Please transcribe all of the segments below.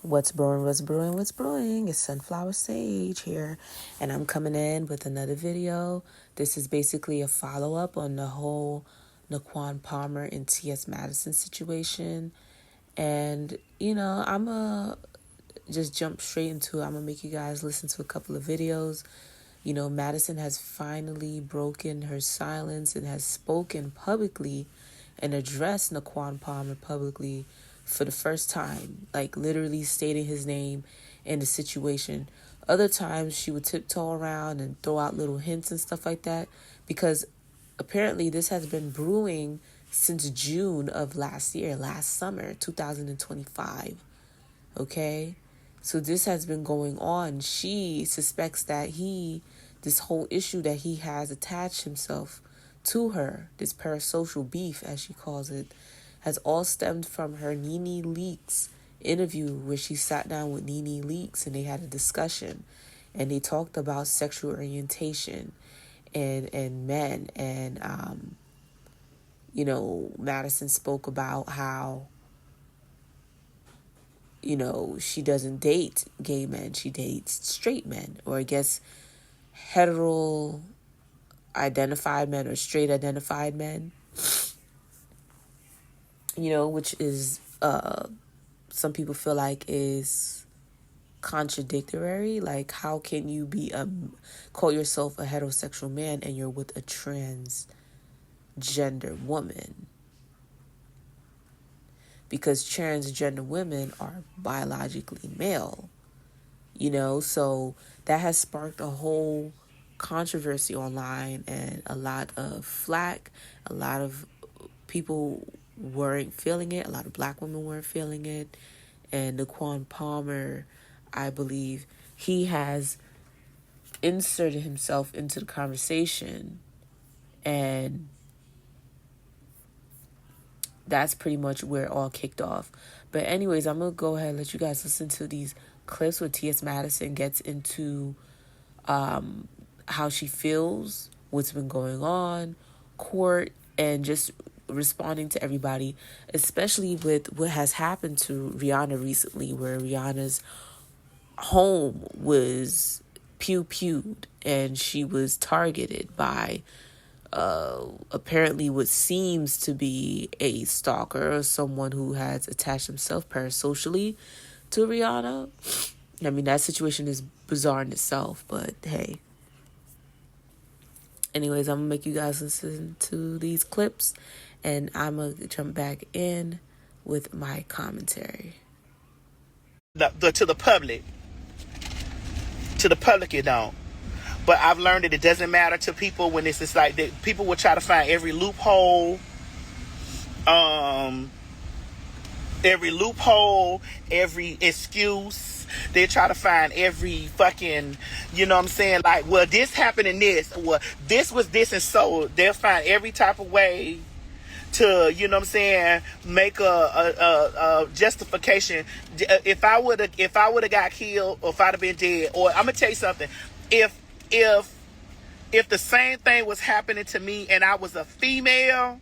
What's brewing, what's brewing, what's brewing? It's Sunflower Sage here, and I'm coming in with another video. This is basically a follow-up on the whole Naquan Palmer and T.S. Madison situation. And, I'm going to just jump straight into it. I'm going to make you guys listen to a couple of videos. Madison has finally broken her silence and has spoken publicly and addressed Naquan Palmer publicly for the first time, like literally stating his name and the situation. Other times she would tiptoe around and throw out little hints and stuff like that, because apparently this has been brewing since June of last summer, 2025. Okay? So this has been going on. She suspects that this whole issue that he has attached himself to her, this parasocial beef, as she calls it, has all stemmed from her Nene Leakes interview, where she sat down with Nene Leakes and they had a discussion and they talked about sexual orientation and men. And, Madison spoke about how, she doesn't date gay men. She dates straight men, or I guess hetero identified men or straight identified men. Which is, some people feel like is contradictory. Like, how can you call yourself a heterosexual man and you're with a transgender woman? Because transgender women are biologically male, so that has sparked a whole controversy online and a lot of flack. A lot of people weren't feeling it. A lot of black women weren't feeling it. And Naquan Palmer, I believe, he has inserted himself into the conversation, and that's pretty much where it all kicked off. But anyways, I'm going to go ahead and let you guys listen to these clips where T.S. Madison gets into how she feels, what's been going on, court, and just responding to everybody, especially with what has happened to Rihanna recently, where Rihanna's home was pew-pewed and she was targeted by apparently what seems to be a stalker or someone who has attached himself parasocially to Rihanna. I mean, that situation is bizarre in itself, but hey. Anyways, I'm going to make you guys listen to these clips, and I'm going to jump back in with my commentary. To the public, you don't. But I've learned that it doesn't matter to people when it's just like that. People will try to find every loophole, every excuse. They try to find every fucking, like, well, this happened in this, well, this was this, and so they'll find every type of way to, make a justification. If I would have got killed, or if I'd have been dead, or I'm gonna tell you something, if the same thing was happening to me and I was a female,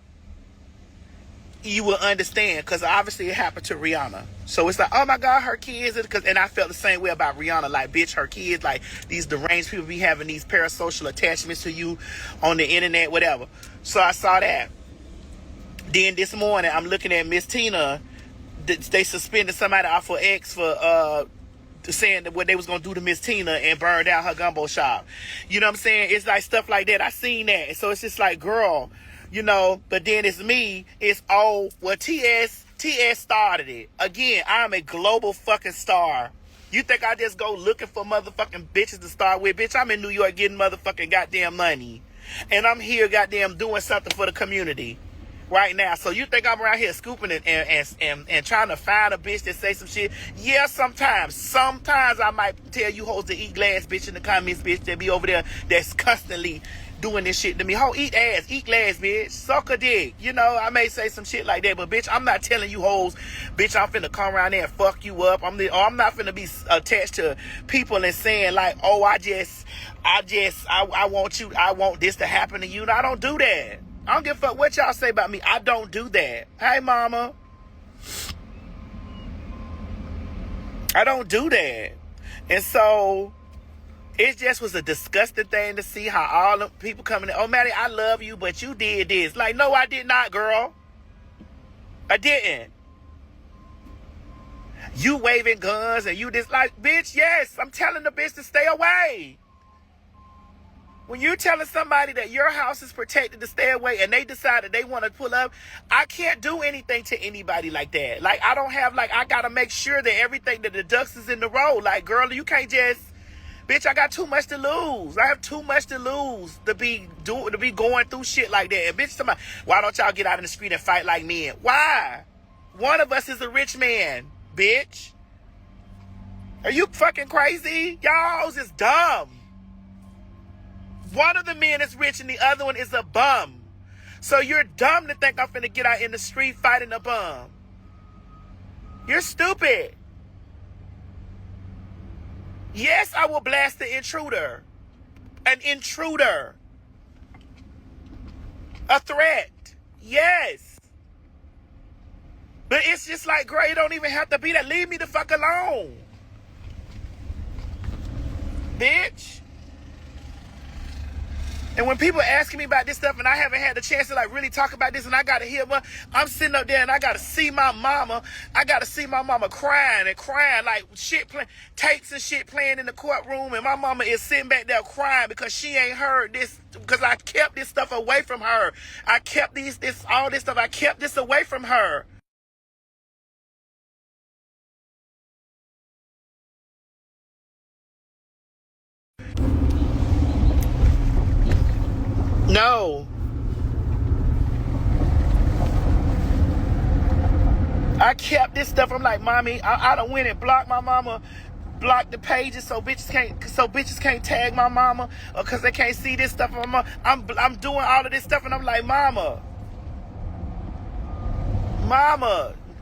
you will understand, because obviously it happened to Rihanna. So it's like, oh my God, her kids, and I felt the same way about Rihanna. Like, bitch, her kids, like, these deranged people be having these parasocial attachments to you on the internet, whatever. So I saw that. Then this morning, I'm looking at Miss Tina. They suspended somebody off for X for saying that what they was gonna do to Miss Tina and burn down her gumbo shop. You know what I'm saying? It's like stuff like that. I seen that. So it's just like, girl, but then it's me. It's, oh, well, TS started it. Again, I'm a global fucking star. You think I just go looking for motherfucking bitches to start with? Bitch, I'm in New York getting motherfucking goddamn money. And I'm here goddamn doing something for the community right now. So you think I'm around here scooping and trying to find a bitch that say some shit? Yeah, sometimes. Sometimes I might tell you hoes to eat glass, bitch, in the comments, bitch, that be over there that's constantly doing this shit to me. Ho, eat ass, eat glass, bitch. Suck a dick. I may say some shit like that, but bitch, I'm not telling you hoes, bitch, I'm finna come around there and fuck you up. I'm not finna be attached to people and saying like, oh, I want you, I want this to happen to you. No, I don't do that. I don't give a fuck what y'all say about me. I don't do that. Hey, mama. I don't do that. And so it just was a disgusting thing to see how all the people coming in, oh, Maddie, I love you, but you did this. Like, no, I did not, girl. I didn't. You waving guns and you just like, bitch, yes, I'm telling the bitch to stay away. When you're telling somebody that your house is protected to stay away and they decide that they want to pull up, I can't do anything to anybody like that. Like, I don't have, like, I got to make sure that everything, that the ducks is in the road. Like, girl, you can't just, bitch, I got too much to lose. I have too much to lose to be going through shit like that. And bitch, somebody, why don't y'all get out in the street and fight like men? Why? One of us is a rich man, bitch. Are you fucking crazy? Y'all is dumb. One of the men is rich and the other one is a bum. So you're dumb to think I'm finna get out in the street fighting a bum. You're stupid. Yes, I will blast the intruder. An intruder. A threat. Yes. But it's just like, girl, it don't even have to be that. Leave me the fuck alone. Bitch. And when people asking me about this stuff and I haven't had the chance to like really talk about this and I gotta hear what, I'm sitting up there and I gotta see my mama. I gotta see my mama crying like shit tapes and shit playing in the courtroom, and my mama is sitting back there crying because she ain't heard this, because I kept this stuff away from her. I kept all this stuff, I kept this away from her. No. I kept this stuff. I'm like, mommy, I done went and blocked my mama, blocked the pages so bitches can't tag my mama, or cause they can't see this stuff on my mama. I'm doing all of this stuff and I'm like, mama,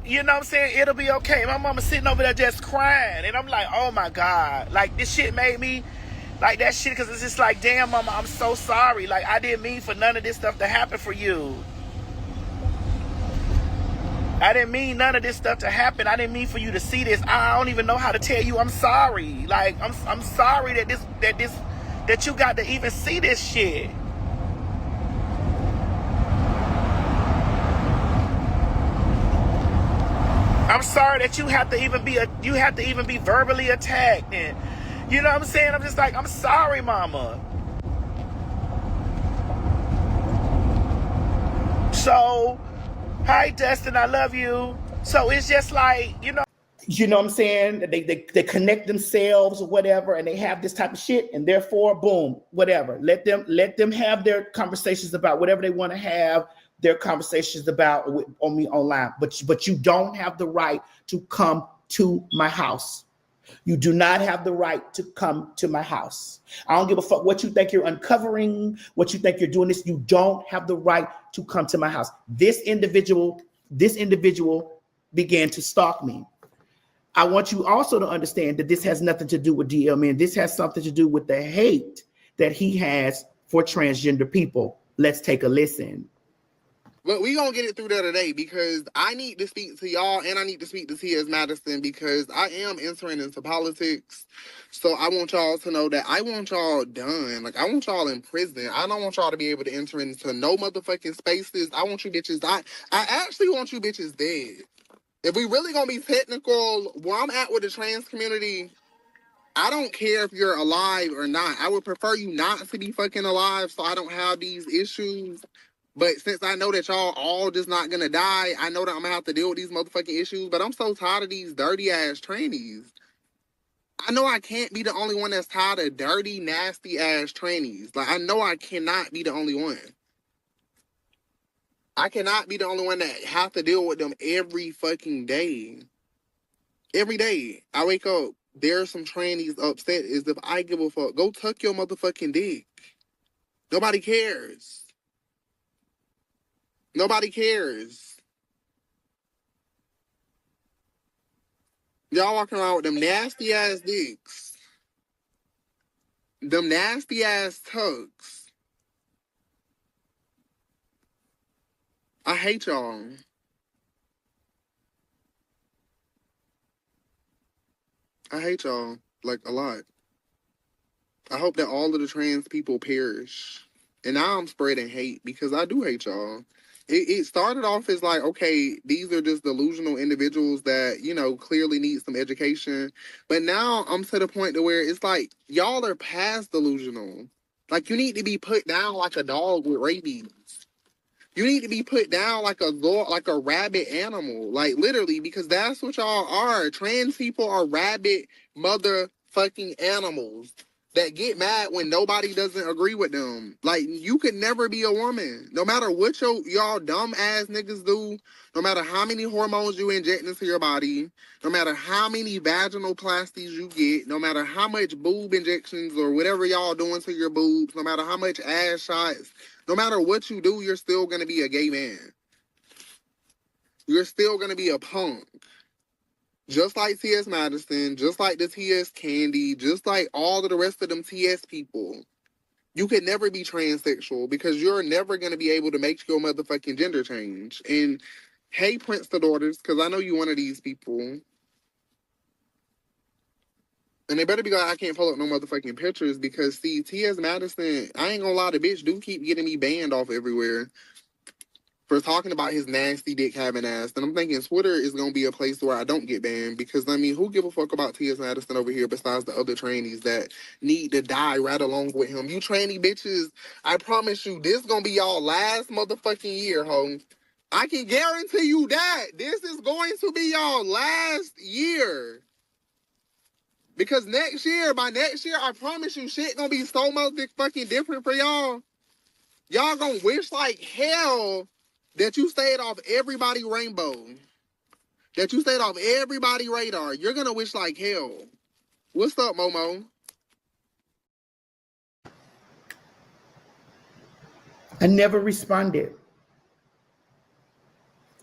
you know what I'm saying? It'll be okay. My mama sitting over there just crying, and I'm like, oh my God, like this shit made me like that shit, cause it's just like, damn, mama, I'm so sorry. Like, I didn't mean for none of this stuff to happen for you. I didn't mean none of this stuff to happen. I didn't mean for you to see this. I don't even know how to tell you I'm sorry. Like, I'm sorry that you got to even see this shit. I'm sorry that you have to even be verbally attacked, and you know what I'm saying? I'm just like, I'm sorry, mama. So, hi, Dustin, I love you. So it's just like, you know what I'm saying? They connect themselves or whatever, and they have this type of shit, and therefore, boom, whatever. Let them have their conversations about whatever they want to have their conversations about on me online. But you don't have the right to come to my house. You do not have the right to come to my house. I don't give a fuck what you think you're uncovering, what you think you're doing this. You don't have the right to come to my house. This individual began to stalk me. I want you also to understand that this has nothing to do with DLM. This has something to do with the hate that he has for transgender people. Let's take a listen. But we gonna get it through there today, because I need to speak to y'all and I need to speak to T.S. Madison, because I am entering into politics. So I want y'all to know that I want y'all done. Like, I want y'all in prison. I don't want y'all to be able to enter into no motherfucking spaces. I want you bitches, I actually want you bitches dead. If we really gonna be technical, where I'm at with the trans community, I don't care if you're alive or not. I would prefer you not to be fucking alive so I don't have these issues. But since I know that y'all all just not gonna die, I know that I'm gonna have to deal with these motherfucking issues. But I'm so tired of these dirty ass trannies. I know I can't be the only one that's tired of dirty, nasty ass trannies. Like, I know I cannot be the only one. I cannot be the only one that have to deal with them every fucking day. Every day I wake up, there's some trannies upset as if I give a fuck. Go tuck your motherfucking dick. Nobody cares. Nobody cares. Y'all walking around with them nasty ass dicks. Them nasty ass tucks. I hate y'all. I hate y'all like a lot. I hope that all of the trans people perish. And now I'm spreading hate because I do hate y'all. It started off as like, okay, these are just delusional individuals that, you know, clearly need some education. But now I'm to the point to where it's like, y'all are past delusional. Like, you need to be put down like a dog with rabies. You need to be put down like a rabid animal, like literally, because that's what y'all are. Trans people are rabid motherfucking animals that get mad when nobody doesn't agree with them. Like you could never be a woman, no matter what y'all dumb ass niggas do. No matter how many hormones you inject into your body, no matter how many vaginal plasties you get, no matter how much boob injections or whatever y'all doing to your boobs, no matter how much ass shots. No matter what you do, you're still going to be a gay man. You're still going to be a punk. Just like T.S. Madison, just like the T.S. Candy, just like all of the rest of them T.S. people. You could never be transsexual because you're never going to be able to make your motherfucking gender change. And hey, Prince to daughters, because I know you one of these people. And they better be glad I can't pull up no motherfucking pictures because, see, T.S. Madison, I ain't gonna lie, the bitch do keep getting me banned off everywhere for talking about his nasty dick having ass. And I'm thinking Twitter is gonna be a place where I don't get banned because I mean, who give a fuck about T.S. Madison over here besides the other trannies that need to die right along with him? You tranny bitches, I promise you, this gonna be y'all last motherfucking year, ho. I can guarantee you that this is going to be y'all last year. Because by next year, I promise you, shit gonna be so motherfucking different for y'all. Y'all gonna wish like hell that you stayed off everybody rainbow. That you stayed off everybody radar. You're gonna wish like hell. What's up, Momo? I never responded.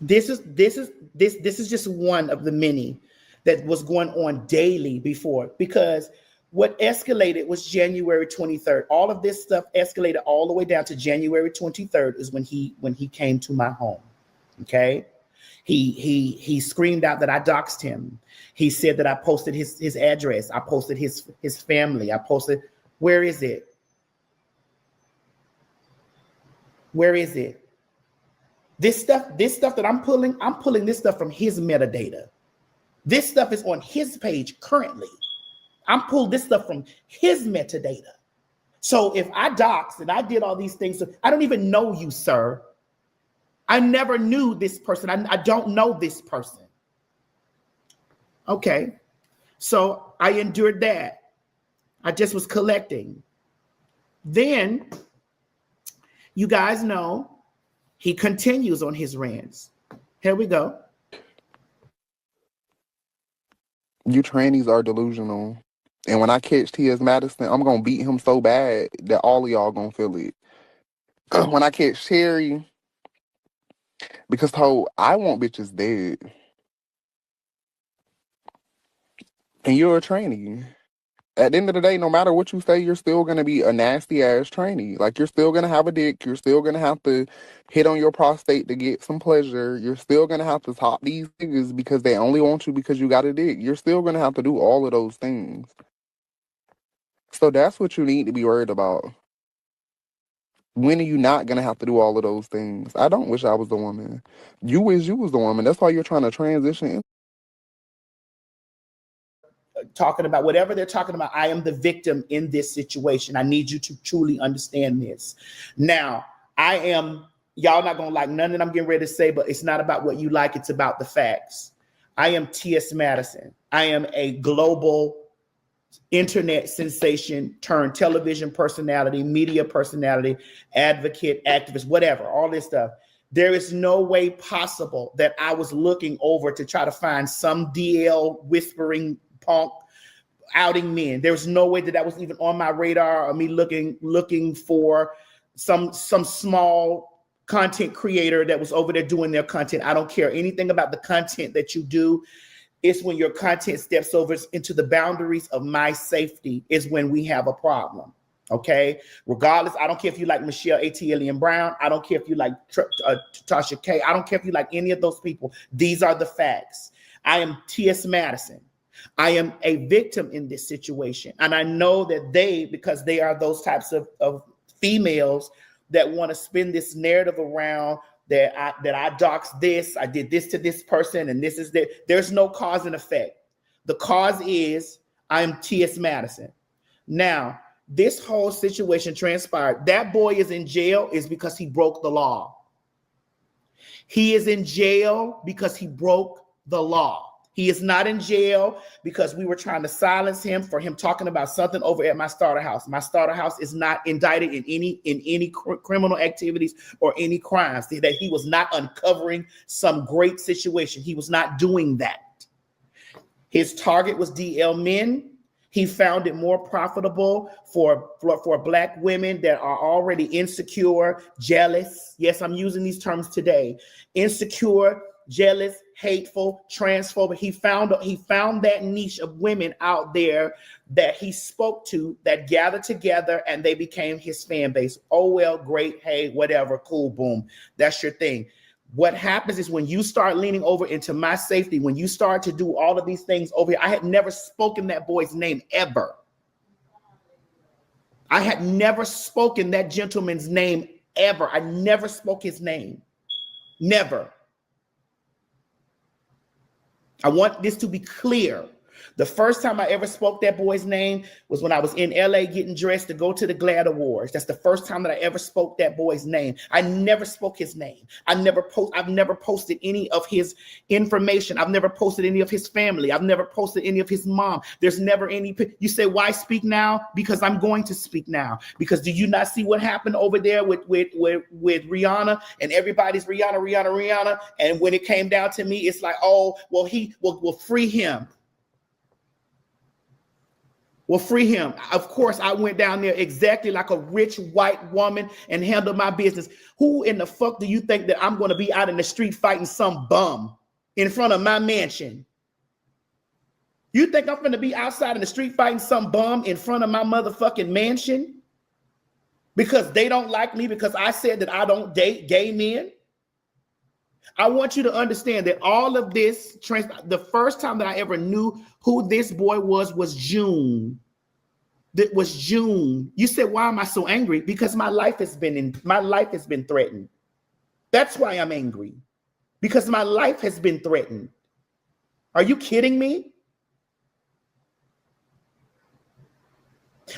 This is just one of the many that was going on daily before, because what escalated was January 23rd. All of this stuff escalated all the way down to January 23rd is when he came to my home. Okay. He screamed out that I doxed him. He said that I posted his address. I posted his family. I posted, where is it? Where is it? This stuff that I'm pulling this stuff from his metadata. This stuff is on his page currently. I'm pulling this stuff from his metadata. So if I doxed and I did all these things, I don't even know you, sir. I never knew this person. I don't know this person. Okay. So I endured that. I just was collecting. Then you guys know he continues on his rants. Here we go. You trannies are delusional. And when I catch T.S. Madison, I'm gonna beat him so bad that all of y'all gonna feel it. When I catch Sherry, because I want bitches dead. And you're a tranny. At the end of the day, no matter what you say, you're still going to be a nasty ass tranny. Like, you're still going to have a dick. You're still going to have to hit on your prostate to get some pleasure. You're still going to have to top these niggas because they only want you because you got a dick. You're still going to have to do all of those things. So that's what you need to be worried about. When are you not going to have to do all of those things? I don't wish I was the woman. You wish you was the woman. That's why you're trying to transition. Talking about whatever they're talking about, I am the victim in this situation. I need you to truly understand this. Now, y'all not gonna like none that I'm getting ready to say, but it's not about what you like, it's about the facts. I am T.S. Madison. I am a global internet sensation turned television personality, media personality, advocate, activist, whatever, all this stuff. There is no way possible that I was looking over to try to find some DL whispering punk outing men. There's no way that was even on my radar, or me looking for some small content creator that was over there doing their content. I don't care anything about the content that you do. It's when your content steps over into the boundaries of my safety is when we have a problem. Okay. Regardless, I don't care if you like Michelle A.T. Brown. I don't care if you like Tasha K. I don't care if you like any of those people. These are the facts. I am T.S. Madison. I am a victim in this situation. And I know that because they are those types of females that want to spin this narrative around that I doxed this, I did this to this person, and this is that. There's no cause and effect. The cause is I'm T.S. Madison. Now, this whole situation transpired. That boy is in jail is because he broke the law. He is in jail because he broke the law. He is not in jail because we were trying to silence him for him talking about something over at my starter house. My starter house is not indicted in any criminal activities or any crimes. That he was not uncovering some great situation. He was not doing that. His target was DL men. He found it more profitable for Black women that are already insecure, jealous. Yes, I'm using these terms today. Insecure, jealous, hateful, transphobic. He found that niche of women out there that he spoke to, that gathered together, and they became his fan base. Oh, well, great. Hey, whatever. Cool. Boom. That's your thing. What happens is when you start leaning over into my safety, when you start to do all of these things over here, I had never spoken that boy's name ever. I had never spoken that gentleman's name ever. I never spoke his name. Never. I want this to be clear. The first time I ever spoke that boy's name was when I was in LA getting dressed to go to the GLAAD Awards. That's the first time that I ever spoke that boy's name. I never spoke his name. I've never posted any of his information. I've never posted any of his family. I've never posted any of his mom. There's never any. You say, why speak now? Because I'm going to speak now. Because do you not see what happened over there with Rihanna, and everybody's Rihanna? And when it came down to me, it's like, oh, well, he will free him. Well, free him. Of course, I went down there exactly like a rich white woman and handled my business. Who in the fuck do you think that I'm going to be out in the street fighting some bum in front of my mansion? You think I'm going to be outside in the street fighting some bum in front of my motherfucking mansion? Because they don't like me because I said that I don't date gay men? I want you to understand that all of this, the first time that I ever knew who this boy was June. That was June. You said, why am I so angry? Because my life has been threatened. That's why I'm angry. Because my life has been threatened. Are you kidding me?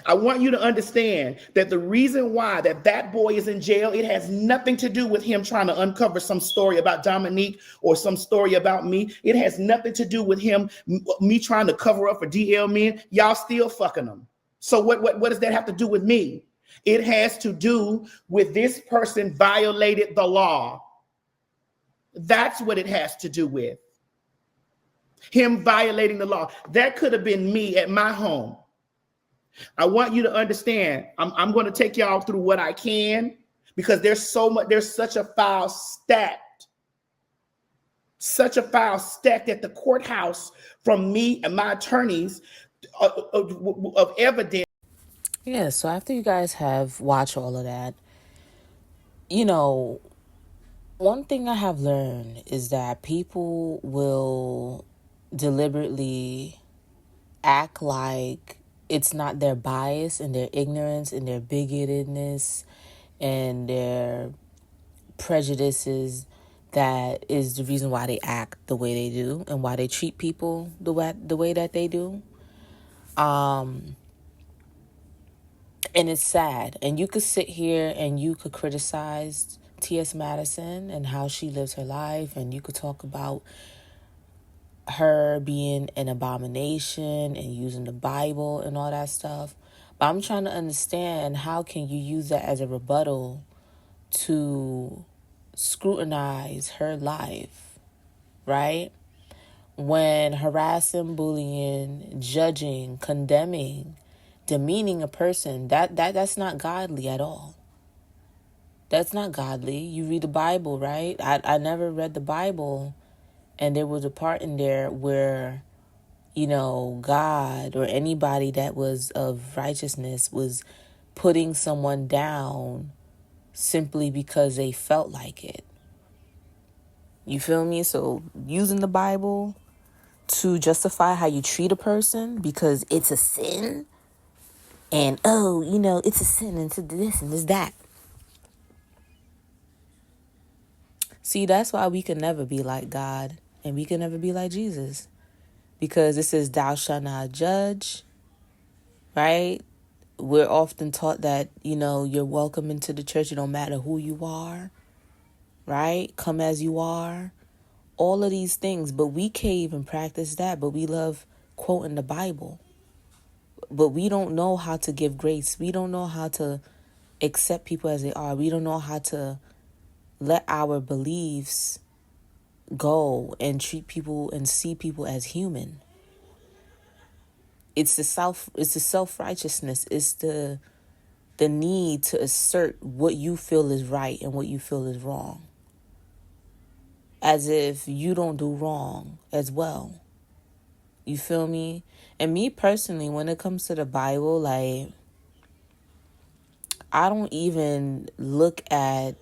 I want you to understand that the reason why that boy is in jail, it has nothing to do with him trying to uncover some story about Dominique or some story about me. It has nothing to do with me trying to cover up for DL men. Y'all still fucking them. So what does that have to do with me? It has to do with this person violated the law. That's what it has to do with. Him violating the law. That could have been me at my home. I want you to understand, I'm going to take y'all through what I can because there's such a file stacked at the courthouse from me and my attorneys of evidence. Yeah, so after you guys have watched all of that, one thing I have learned is that people will deliberately act like it's not their bias and their ignorance and their bigotedness and their prejudices that is the reason why they act the way they do and why they treat people the way that they do. And it's sad. And you could sit here and you could criticize T.S. Madison and how she lives her life, and you could talk about her being an abomination and using the Bible and all that stuff. But I'm trying to understand, how can you use that as a rebuttal to scrutinize her life, right? When harassing, bullying, judging, condemning, demeaning a person, that's not godly at all. That's not godly. You read the Bible, right? I never read the Bible, and there was a part in there where, God or anybody that was of righteousness was putting someone down simply because they felt like it. You feel me? So using the Bible to justify how you treat a person because it's a sin. And, oh, it's a sin and it's this and it's that. See, that's why we can never be like God and we can never be like Jesus. Because it says, thou shalt not judge, right? We're often taught that, you're welcome into the church. It don't matter who you are, right? Come as you are. All of these things. But we can't even practice that. But we love quoting the Bible. But we don't know how to give grace. We don't know how to accept people as they are. We don't know how to let our beliefs go and treat people and see people as human. It's the self-righteousness. It's the need to assert what you feel is right and what you feel is wrong. As if you don't do wrong as well. You feel me? And me personally, when it comes to the Bible, like, I don't even look at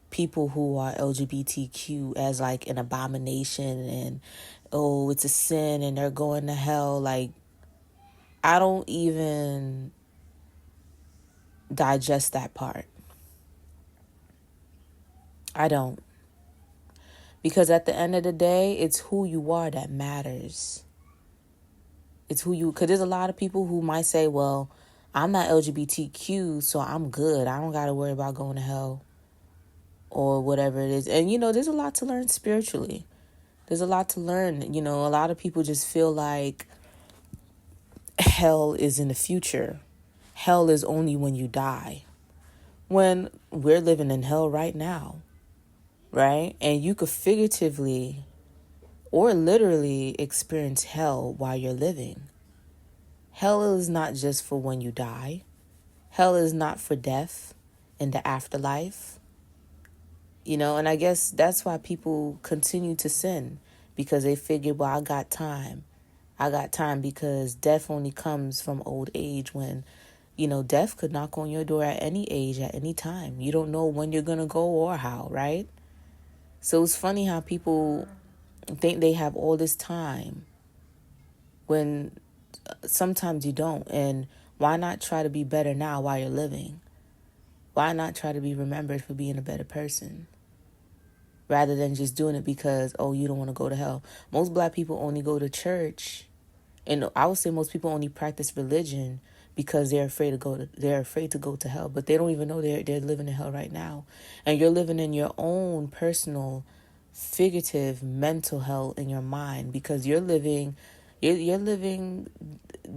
people who are LGBTQ as like an abomination and, oh, it's a sin and they're going to hell. Like, I don't even digest that part. I don't. Because at the end of the day, it's who you are that matters. It's who you, because there's a lot of people who might say, well, I'm not LGBTQ, so I'm good. I don't got to worry about going to hell or whatever it is. And, there's a lot to learn spiritually. There's a lot to learn. A lot of people just feel like hell is in the future. Hell is only when you die. When we're living in hell right now, right? And you could figuratively or literally experience hell while you're living. Hell is not just for when you die. Hell is not for death and the afterlife. And I guess that's why people continue to sin, because they figure, well, I got time. I got time because death only comes from old age when, death could knock on your door at any age, at any time. You don't know when you're going to go or how, right? So it's funny how people think they have all this time when sometimes you don't. And why not try to be better now while you're living? Why not try to be remembered for being a better person? Rather than just doing it because, oh, you don't want to go to hell. Most black people only go to church. And I would say most people only practice religion because they're afraid to go to hell. But they don't even know they're living in hell right now. And you're living in your own personal, figurative mental hell in your mind, because you're living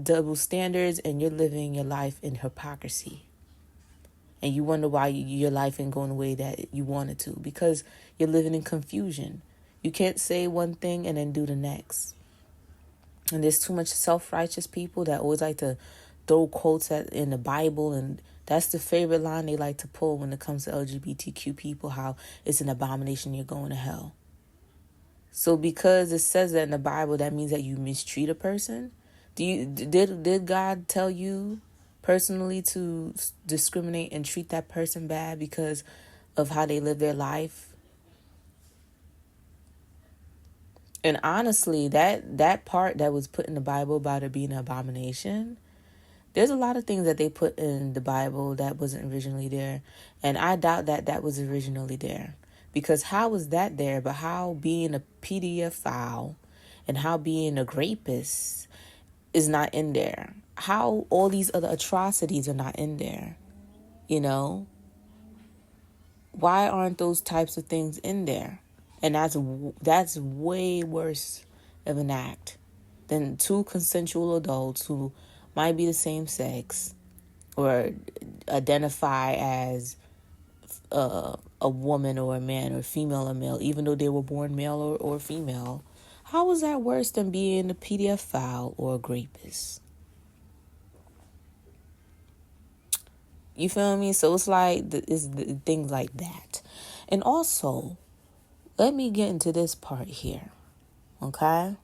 double standards and you're living your life in hypocrisy. And you wonder why your life ain't going the way that you want it to, because you're living in confusion. You can't say one thing and then do the next. And there's too much self-righteous people that always like to throw quotes in the Bible, and that's the favorite line they like to pull when it comes to LGBTQ people, how it's an abomination, you're going to hell. So because it says that in the Bible, that means that you mistreat a person? Did God tell you personally to discriminate and treat that person bad because of how they live their life? And honestly, that part that was put in the Bible about it being an abomination, there's a lot of things that they put in the Bible that wasn't originally there. And I doubt that was originally there. Because how was that there? But how being a pedophile and how being a rapist is not in there? How all these other atrocities are not in there? Why aren't those types of things in there? And that's way worse of an act than two consensual adults who might be the same sex or identify as a woman or a man or female or male, even though they were born male or female. How is that worse than being a pedophile or a rapist? You feel me? So it's like it's things like that. And also, let me get into this part here, okay?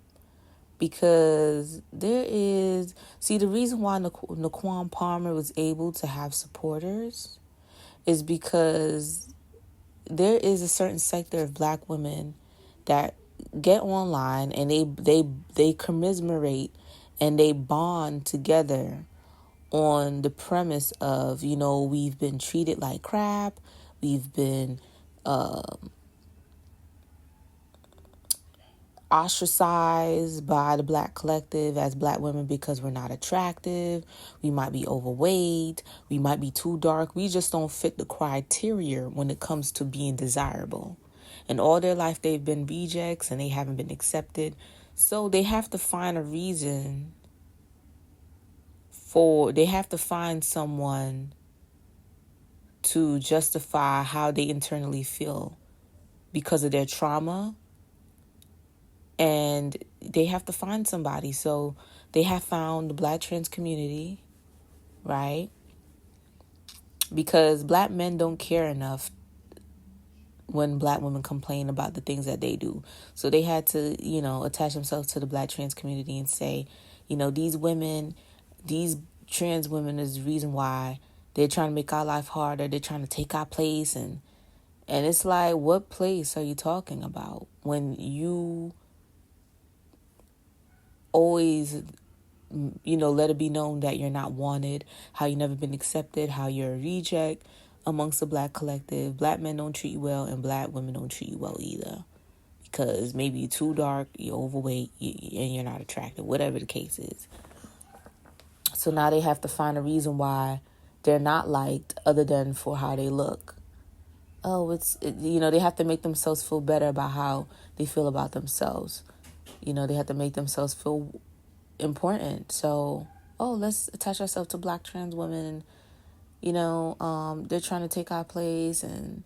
Because the reason why Naquan Palmer was able to have supporters is because there is a certain sector of black women that get online and they commiserate and they bond together on the premise of, we've been treated like crap, we've been ostracized by the Black collective as Black women because we're not attractive, we might be overweight, we might be too dark, we just don't fit the criteria when it comes to being desirable. And all their life they've been rejects and they haven't been accepted. So they have to find a reason they have to find someone to justify how they internally feel because of their trauma, and they have to find somebody. So they have found the Black trans community, right? Because Black men don't care enough when Black women complain about the things that they do. So they had to, attach themselves to the Black trans community and say, these trans women is the reason why they're trying to make our life harder. They're trying to take our place. And it's like, what place are you talking about when you always, let it be known that you're not wanted, how you never been accepted, how you're a reject amongst the Black collective. Black men don't treat you well and Black women don't treat you well either. Because maybe you're too dark, you're overweight, and you're not attractive, whatever the case is. So now they have to find a reason why they're not liked other than for how they look. They have to make themselves feel better about how they feel about themselves. They have to make themselves feel important. So, let's attach ourselves to Black trans women. They're trying to take our place and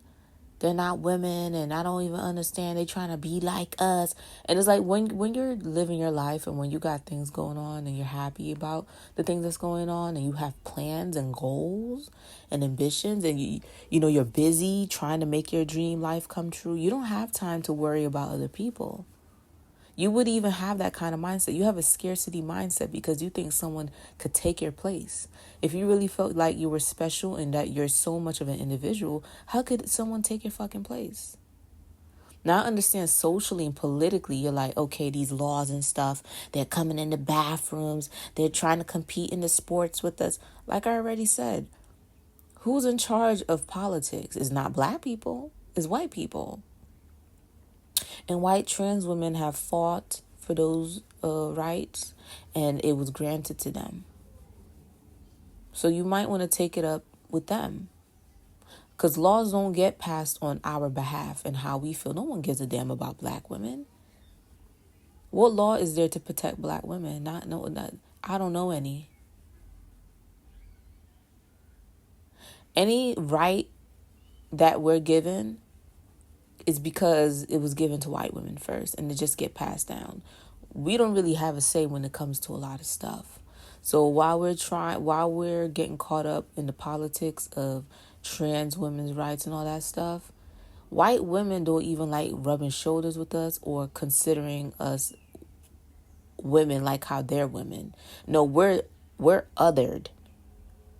they're not women and I don't even understand. They trying to be like us. And it's like when you're living your life and when you got things going on and you're happy about the things that's going on and you have plans and goals and ambitions and you're busy trying to make your dream life come true, you don't have time to worry about other people. You would even have that kind of mindset. You have a scarcity mindset because you think someone could take your place. If you really felt like you were special and that you're so much of an individual, how could someone take your fucking place? Now I understand socially and politically, you're like, okay, these laws and stuff, they're coming in the bathrooms. They're trying to compete in the sports with us. Like I already said, who's in charge of politics? It's not Black people, it's white people. And white trans women have fought for those rights, and it was granted to them. So you might want to take it up with them. Because laws don't get passed on our behalf and how we feel. No one gives a damn about Black women. What law is there to protect Black women? I don't know any. Any right that we're given is because it was given to white women first and it just get passed down. We don't really have a say when it comes to a lot of stuff. So while we're getting caught up in the politics of trans women's rights and all that stuff, white women don't even like rubbing shoulders with us or considering us women like how they're women. No, we're othered.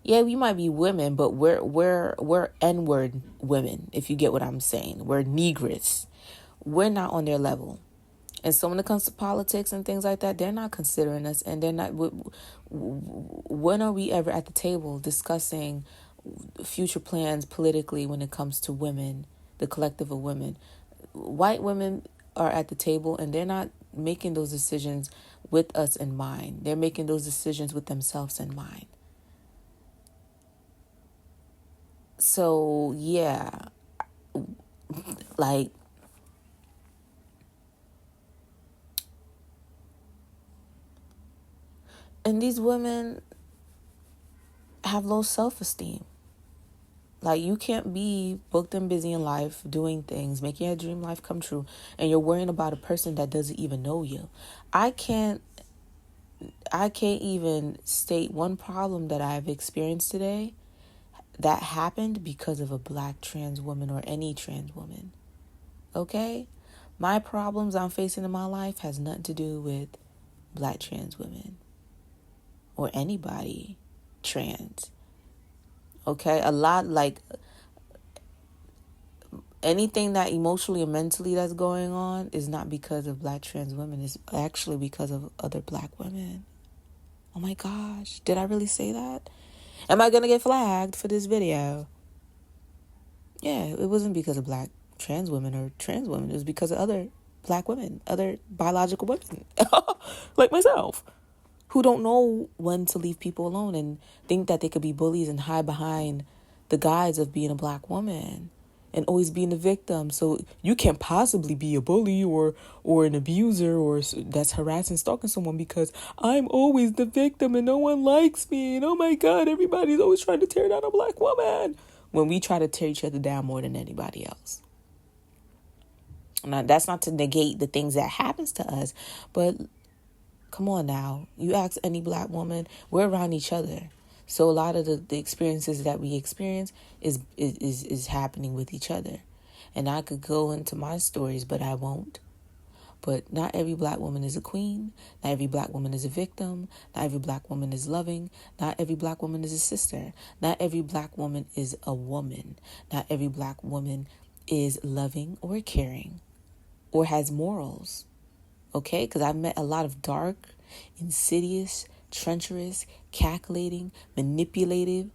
Yeah, we might be women, but we're N-word women, if you get what I'm saying. We're negress. We're not on their level. And so when it comes to politics and things like that, they're not considering us. And they're not. When are we ever at the table discussing future plans politically when it comes to women, the collective of women? White women are at the table and they're not making those decisions with us in mind. They're making those decisions with themselves in mind. So, yeah, like, and these women have low self-esteem. Like, you can't be booked and busy in life, doing things, making your dream life come true, and you're worrying about a person that doesn't even know you. I can't even state one problem that I've experienced today that happened because of a Black trans woman or any trans woman. Okay? My problems I'm facing in my life has nothing to do with Black trans women or anybody trans. Okay? A lot, like, anything that emotionally and mentally that's going on is not because of black trans women. It's actually because of other black women. Oh my gosh. Did I really say that? Am I going to get flagged for this video? Yeah, it wasn't because of black trans women or trans women. It was because of other black women, other biological women, like myself, who don't know when to leave people alone and think that they could be bullies and hide behind the guise of being a black woman and always being the victim. So you can't possibly be a bully or an abuser or that's harassing, stalking someone because I'm always the victim and no one likes me. And oh my God, everybody's always trying to tear down a black woman when we try to tear each other down more than anybody else. Now, that's not to negate the things that happens to us, but come on now. You ask any black woman, we're around each other. So a lot of the experiences that we experience is happening with each other. And I could go into my stories, but I won't. But not every black woman is a queen. Not every black woman is a victim. Not every black woman is loving. Not every black woman is a sister. Not every black woman is a woman. Not every black woman is loving or caring or has morals. Okay? Because I've met a lot of dark, insidious, treacherous, calculating, manipulative,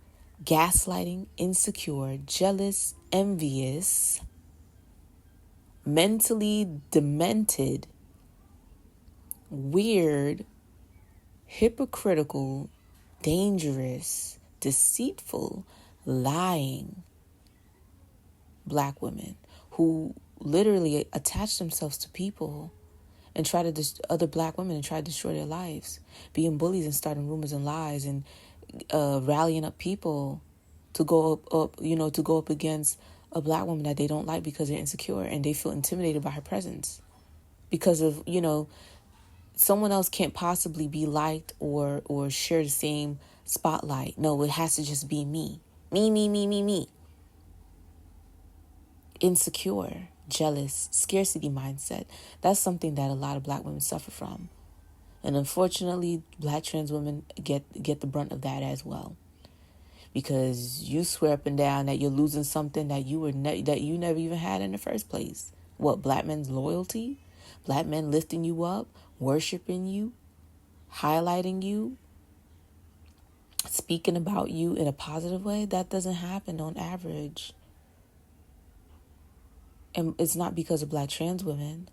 gaslighting, insecure, jealous, envious, mentally demented, weird, hypocritical, dangerous, deceitful, lying black women who literally attach themselves to people and try to other black women and try to destroy their lives, being bullies and starting rumors and lies and rallying up people to go up against a black woman that they don't like because they're insecure and they feel intimidated by her presence because of, someone else can't possibly be liked or share the same spotlight. No, it has to just be me. Me. Insecure, jealous, scarcity mindset. That's something that a lot of black women suffer from. And unfortunately, black trans women get the brunt of that as well. Because you swear up and down that you're losing something that you that you never even had in the first place. What, black men's loyalty? Black men lifting you up, worshiping you, highlighting you, speaking about you in a positive way? That doesn't happen on average. And it's not because of black trans women.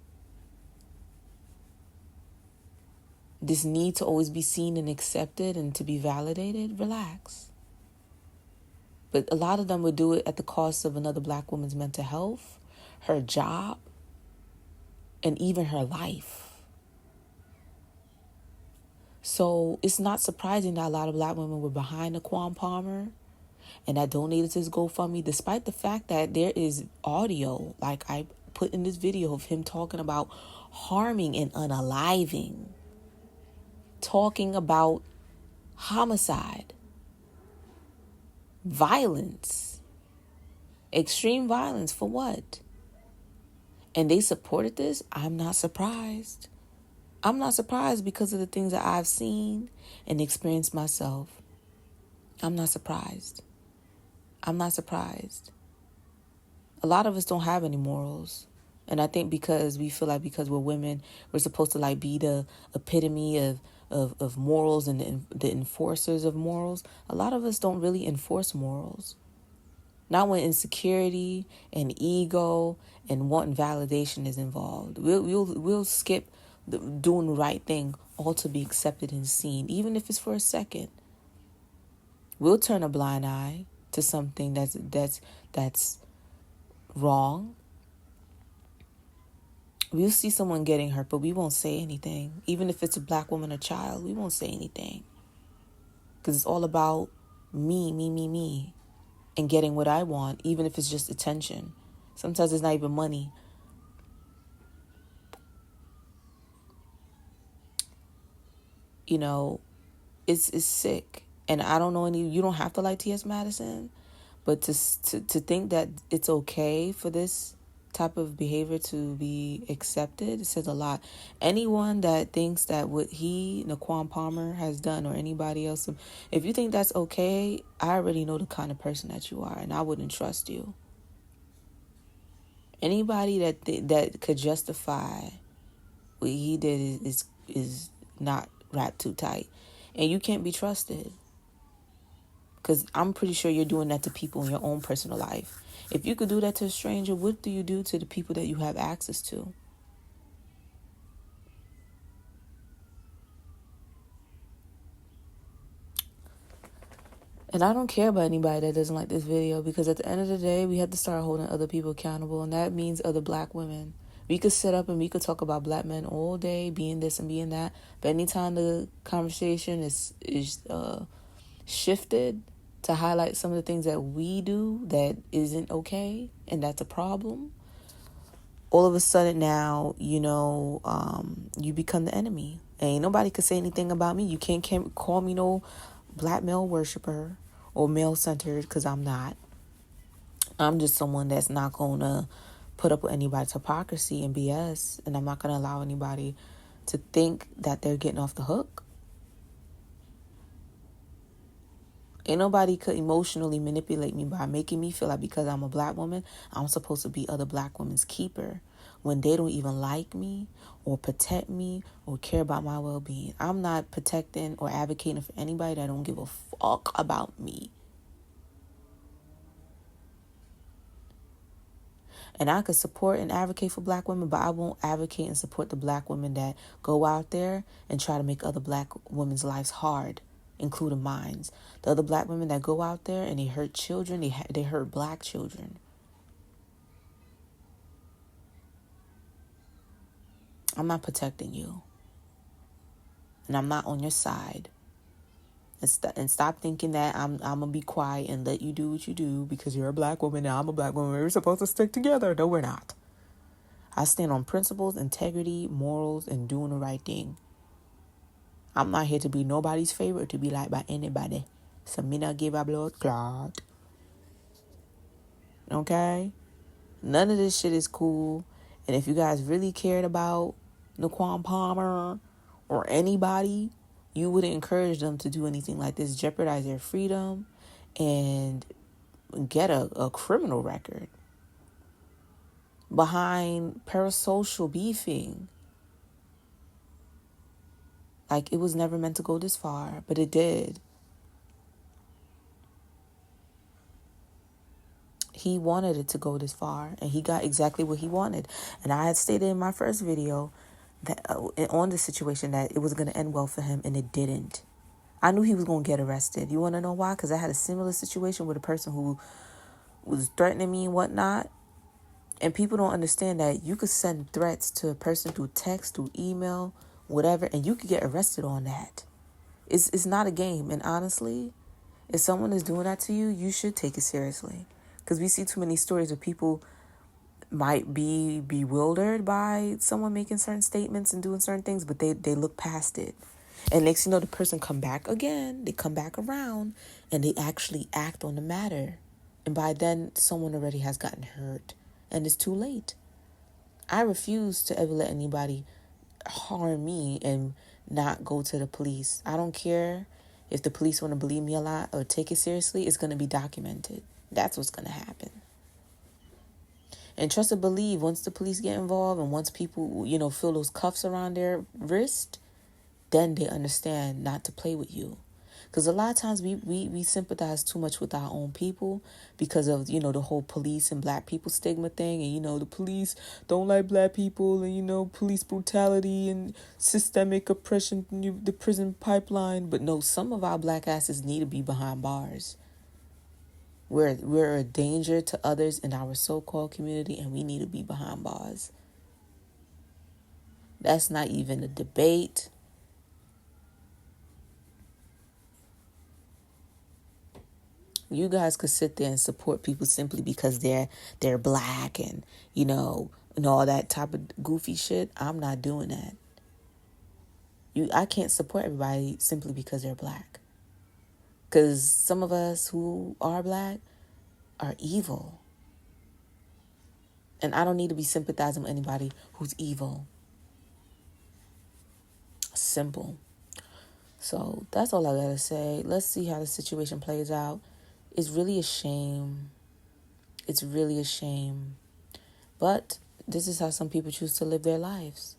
This need to always be seen and accepted and to be validated, relax. But a lot of them would do it at the cost of another black woman's mental health, her job, and even her life. So it's not surprising that a lot of black women were behind Naquan Palmer and that donated to his GoFundMe, despite the fact that there is audio, like I put in this video, of him talking about harming and unaliving, talking about homicide, violence, extreme violence. For what? And they supported this? I'm not surprised. I'm not surprised because of the things that I've seen and experienced myself. I'm not surprised. I'm not surprised. A lot of us don't have any morals. And I think because we feel like because we're women, we're supposed to like be the epitome of morals and the enforcers of morals. A lot of us don't really enforce morals. Not when insecurity and ego and wanting validation is involved. We'll skip doing the right thing all to be accepted and seen, even if it's for a second. We'll turn a blind eye to something that's wrong. We'll see someone getting hurt, but we won't say anything. Even if it's a black woman or child, we won't say anything. Because it's all about me, and getting what I want, even if it's just attention. Sometimes it's not even money. It's sick. And I don't know you don't have to like T.S. Madison, but to think that it's okay for this type of behavior to be accepted, it says a lot. Anyone that thinks that what Naquan Palmer has done, or anybody else, if you think that's okay, I already know the kind of person that you are, and I wouldn't trust you. Anybody that could justify what he did is not wrapped too tight, and you can't be trusted. Because I'm pretty sure you're doing that to people in your own personal life. If you could do that to a stranger, what do you do to the people that you have access to? And I don't care about anybody that doesn't like this video, because at the end of the day, we have to start holding other people accountable, and that means other black women. We could sit up and we could talk about black men all day, being this and being that, but anytime the conversation is shifted to highlight some of the things that we do that isn't okay and that's a problem, all of a sudden now, you become the enemy. Ain't nobody could say anything about me. You can't call me no black male worshiper or male centered, because I'm not. I'm just someone that's not going to put up with anybody's hypocrisy and BS, and I'm not going to allow anybody to think that they're getting off the hook. Ain't nobody could emotionally manipulate me by making me feel like because I'm a black woman, I'm supposed to be other black women's keeper when they don't even like me or protect me or care about my well-being. I'm not protecting or advocating for anybody that don't give a fuck about me. And I could support and advocate for black women, but I won't advocate and support the black women that go out there and try to make other black women's lives hard, including mine. The other black women that go out there and they hurt children, they hurt black children. I'm not protecting you. And I'm not on your side. And stop thinking that I'm going to be quiet and let you do what you do because you're a black woman and I'm a black woman. We're supposed to stick together. No, we're not. I stand on principles, integrity, morals, and doing the right thing. I'm not here to be nobody's favorite or to be liked by anybody. So me not give a blood clot. Okay? None of this shit is cool. And if you guys really cared about Naquan Palmer or anybody, you wouldn't encourage them to do anything like this, jeopardize their freedom, and get a criminal record behind parasocial beefing. Like, it was never meant to go this far, but it did. He wanted it to go this far, and he got exactly what he wanted. And I had stated in my first video that on the situation that it was going to end well for him, and it didn't. I knew he was going to get arrested. You want to know why? Because I had a similar situation with a person who was threatening me and whatnot. And people don't understand that you could send threats to a person through text, through email, whatever, and you could get arrested on that. It's not a game. And honestly, if someone is doing that to you, you should take it seriously. Because we see too many stories where people might be bewildered by someone making certain statements and doing certain things, but they look past it. And next you know, the person come back again, they come back around, and they actually act on the matter. And by then, someone already has gotten hurt, and it's too late. I refuse to ever let anybody harm me and not go to the police. I don't care if the police want to believe me a lot or take it seriously. It's going to be documented. That's what's going to happen. And trust and believe, once the police get involved and once people, feel those cuffs around their wrist, then they understand not to play with you. Because a lot of times we sympathize too much with our own people because of, the whole police and black people stigma thing. And, the police don't like black people and, police brutality and systemic oppression, the prison pipeline. But no, some of our black asses need to be behind bars. We're a danger to others in our so-called community, and we need to be behind bars. That's not even a debate. You guys could sit there and support people simply because they're black and all that type of goofy shit. I'm not doing that. I can't support everybody simply because they're black. Because some of us who are black are evil. And I don't need to be sympathizing with anybody who's evil. Simple. So that's all I gotta say. Let's see how the situation plays out. It's really a shame. It's really a shame But this is how some people choose to live their lives.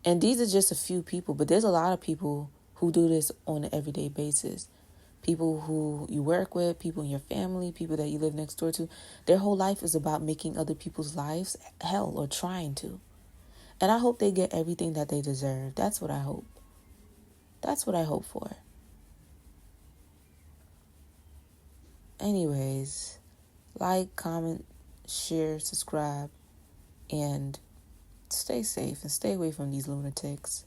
And these are just a few people, but there's a lot of people who do this on an everyday basis. People who you work with, people in your family, people that you live next door to. Their whole life is about making other people's lives hell, or trying to. And I hope they get everything that they deserve. That's what I hope. That's what I hope for. Anyways, like, comment, share, subscribe, and stay safe and stay away from these lunatics.